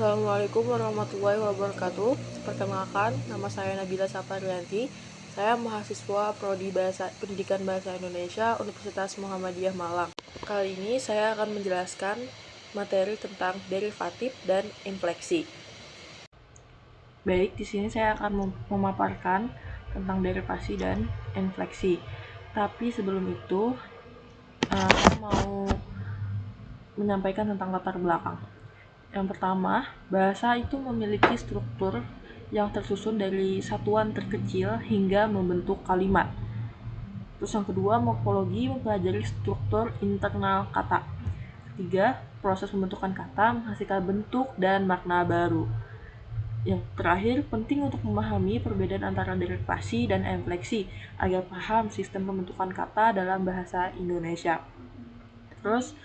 Assalamualaikum warahmatullahi wabarakatuh. Perkenalkan, nama saya Nabila Saparianti. Saya mahasiswa Prodi Pendidikan Bahasa Indonesia Universitas Muhammadiyah Malang. Kali ini saya akan menjelaskan materi tentang derivatif dan infleksi. Baik, di sini saya akan memaparkan tentang derivasi dan infleksi. Tapi sebelum itu, saya mau menyampaikan tentang latar belakang. Yang pertama, bahasa itu memiliki struktur yang tersusun dari satuan terkecil hingga membentuk kalimat. Terus yang kedua, morfologi mempelajari struktur internal kata. Ketiga, proses pembentukan kata menghasilkan bentuk dan makna baru. Yang terakhir, penting untuk memahami perbedaan antara derivasi dan infleksi agar paham sistem pembentukan kata dalam bahasa Indonesia. Terus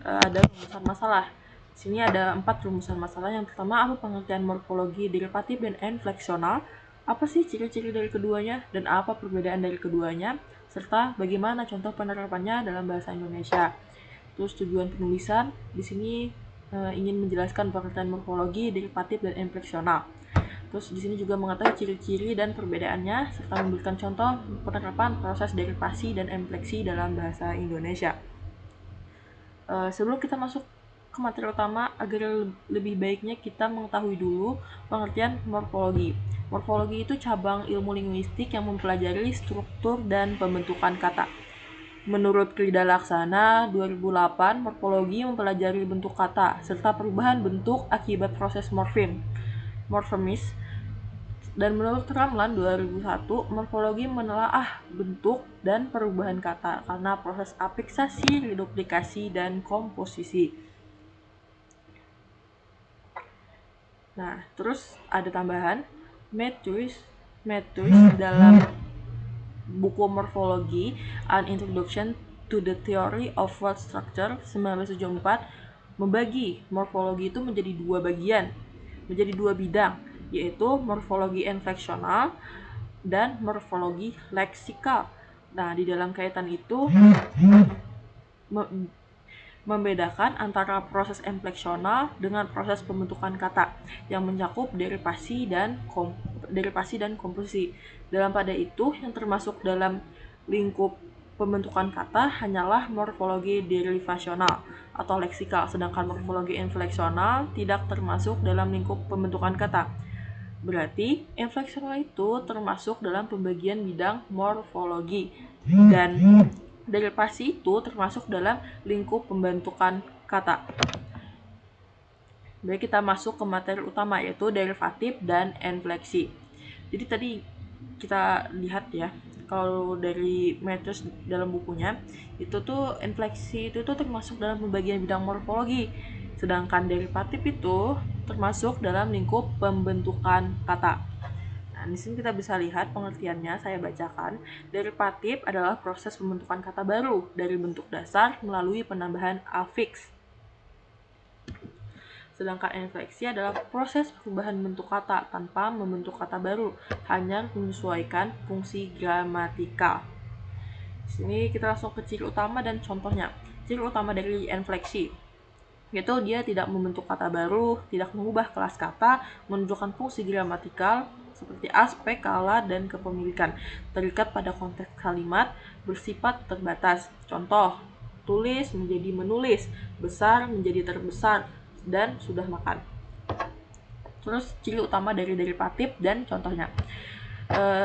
ada rumusan masalah. Di sini ada 4 rumusan masalah. Yang pertama, apa pengertian morfologi derivatif dan infleksional? Apa sih ciri-ciri dari keduanya dan apa perbedaan dari keduanya? Serta bagaimana contoh penerapannya dalam bahasa Indonesia. Terus tujuan penulisan di sini ingin menjelaskan pengertian morfologi derivatif dan infleksional. Terus di sini juga mengetahui ciri-ciri dan perbedaannya serta memberikan contoh penerapan proses derivasi dan infleksi dalam bahasa Indonesia. Sebelum kita masuk ke materi utama, agar lebih baiknya kita mengetahui dulu pengertian morfologi. Morfologi itu cabang ilmu linguistik yang mempelajari struktur dan pembentukan kata. Menurut Krida Laksana 2008, morfologi mempelajari bentuk kata serta perubahan bentuk akibat proses morfemis. Dan menurut Ramlan 2001, morfologi menelaah bentuk dan perubahan kata karena proses afiksasi, reduplikasi, dan komposisi. Nah, terus ada tambahan, Matthews dalam buku Morphology, An Introduction to the Theory of Word Structure 1974 membagi morfologi itu menjadi dua bidang, yaitu morfologi infleksional dan morfologi leksikal. Nah, di dalam kaitan itu membedakan antara proses infleksional dengan proses pembentukan kata yang mencakup derivasi dan komposisi. Dalam pada itu, yang termasuk dalam lingkup pembentukan kata hanyalah morfologi derivasional atau leksikal, sedangkan morfologi infleksional tidak termasuk dalam lingkup pembentukan kata. Berarti, infleksional itu termasuk dalam pembagian bidang morfologi dan derivasi itu termasuk dalam lingkup pembentukan kata. Baik, kita masuk ke materi utama yaitu derivatif dan infleksi. Jadi tadi kita lihat ya, kalau dari Matthews dalam bukunya itu tuh infleksi itu tuh termasuk dalam pembagian bidang morfologi, sedangkan derivatif itu termasuk dalam lingkup pembentukan kata. Nah, di sini kita bisa lihat pengertiannya, saya bacakan. Derivatif adalah proses pembentukan kata baru dari bentuk dasar melalui penambahan afiks. Sedangkan infleksi adalah proses perubahan bentuk kata tanpa membentuk kata baru, hanya menyesuaikan fungsi gramatikal. Di sini kita langsung ke ciri utama dan contohnya. Ciri utama dari infleksi yaitu dia tidak membentuk kata baru, tidak mengubah kelas kata, menunjukkan fungsi gramatikal seperti aspek, kala, dan kepemilikan, terikat pada konteks kalimat, bersifat terbatas. Contoh, tulis menjadi menulis, besar menjadi terbesar, dan sudah makan. Terus ciri utama dari derivatif dan contohnya.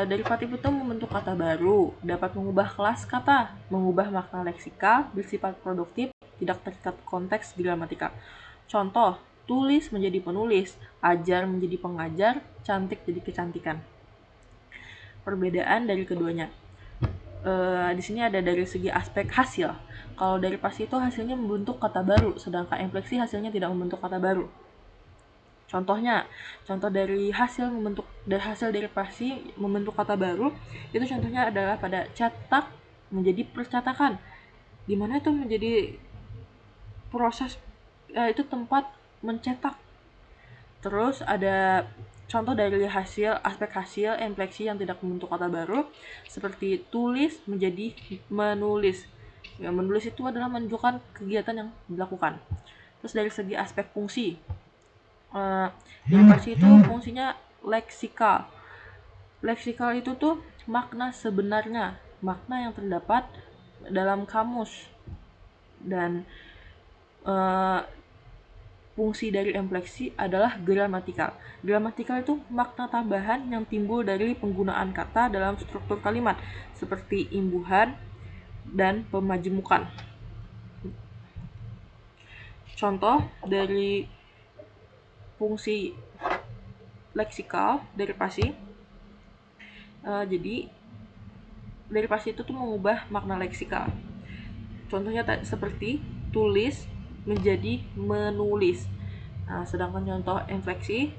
Derivatif itu membentuk kata baru, dapat mengubah kelas kata, mengubah makna leksikal, bersifat produktif, tidak terikat konteks gramatikal. Contoh, tulis menjadi penulis, ajar menjadi pengajar, cantik jadi kecantikan. Perbedaan dari keduanya. Di sini ada dari segi aspek hasil. Kalau derivasi itu hasilnya membentuk kata baru, sedangkan infleksi hasilnya tidak membentuk kata baru. Contohnya, contoh dari hasil derivasi membentuk kata baru itu contohnya adalah pada cetak menjadi percetakan, di mana itu menjadi proses itu tempat mencetak. Terus ada contoh dari aspek hasil infleksi yang tidak membentuk kata baru seperti tulis menjadi menulis. Ya, menulis itu adalah menunjukkan kegiatan yang dilakukan. Terus dari segi aspek fungsi, Derivasi itu fungsinya leksikal. Leksikal itu tuh makna sebenarnya, makna yang terdapat dalam kamus. Dan fungsi dari infleksi adalah gramatikal. Gramatikal itu makna tambahan yang timbul dari penggunaan kata dalam struktur kalimat, seperti imbuhan dan pemajemukan. Contoh dari fungsi leksikal derivasi. Jadi derivasi itu tuh mengubah makna leksikal. Contohnya seperti tulis menjadi menulis. Nah, sedangkan contoh infleksi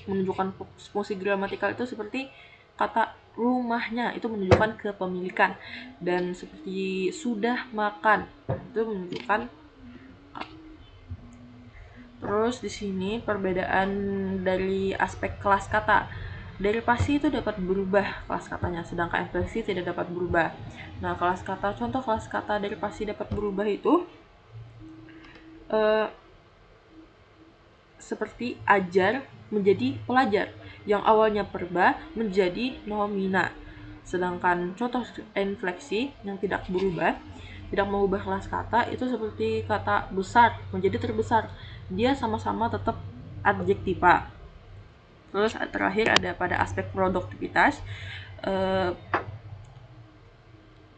menunjukkan fungsi gramatikal itu seperti kata rumahnya itu menunjukkan kepemilikan, dan seperti sudah makan itu menunjukkan. Terus di sini perbedaan dari aspek kelas kata. Derivasi itu dapat berubah kelas katanya, sedangkan infleksi tidak dapat berubah. Nah, kelas kata, contoh kelas kata derivasi dapat berubah itu seperti ajar menjadi pelajar, yang awalnya perba menjadi nomina. Sedangkan contoh infleksi yang tidak berubah, tidak mengubah kelas kata, itu seperti kata besar menjadi terbesar. Dia sama-sama tetap adjektiva. Terus terakhir ada pada aspek produktivitas.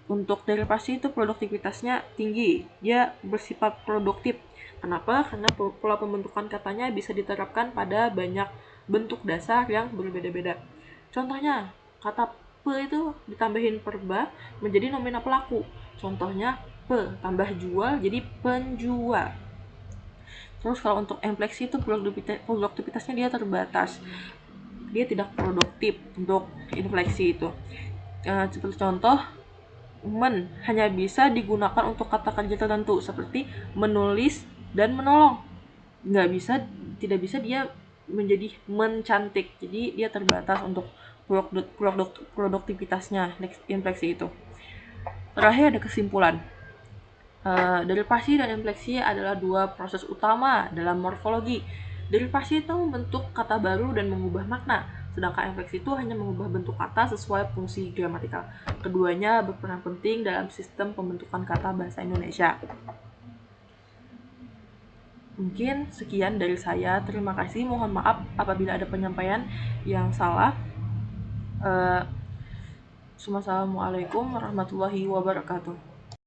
Untuk derivasi itu produktivitasnya tinggi, dia bersifat produktif. Kenapa? Karena pola pembentukan katanya bisa diterapkan pada banyak bentuk dasar yang berbeda-beda. Contohnya, kata pe itu ditambahin perba menjadi nomina pelaku. Contohnya, pe tambah jual jadi penjual. Terus kalau untuk infleksi itu produktivitasnya dia terbatas. Dia tidak produktif untuk infleksi itu. Seperti contoh, hanya bisa digunakan untuk kata kerja tertentu seperti menulis dan menolong. Tidak bisa dia menjadi mencantik. Jadi dia terbatas untuk produktivitasnya infleksi itu. Terakhir ada kesimpulan. Derivasi dan infleksi adalah dua proses utama dalam morfologi. Derivasi itu membentuk kata baru dan mengubah makna, sedangkan infleksi itu hanya mengubah bentuk kata sesuai fungsi gramatikal. Keduanya berperan penting dalam sistem pembentukan kata bahasa Indonesia. Mungkin sekian dari saya. Terima kasih. Mohon maaf apabila ada penyampaian yang salah. Assalamualaikum warahmatullahi wabarakatuh.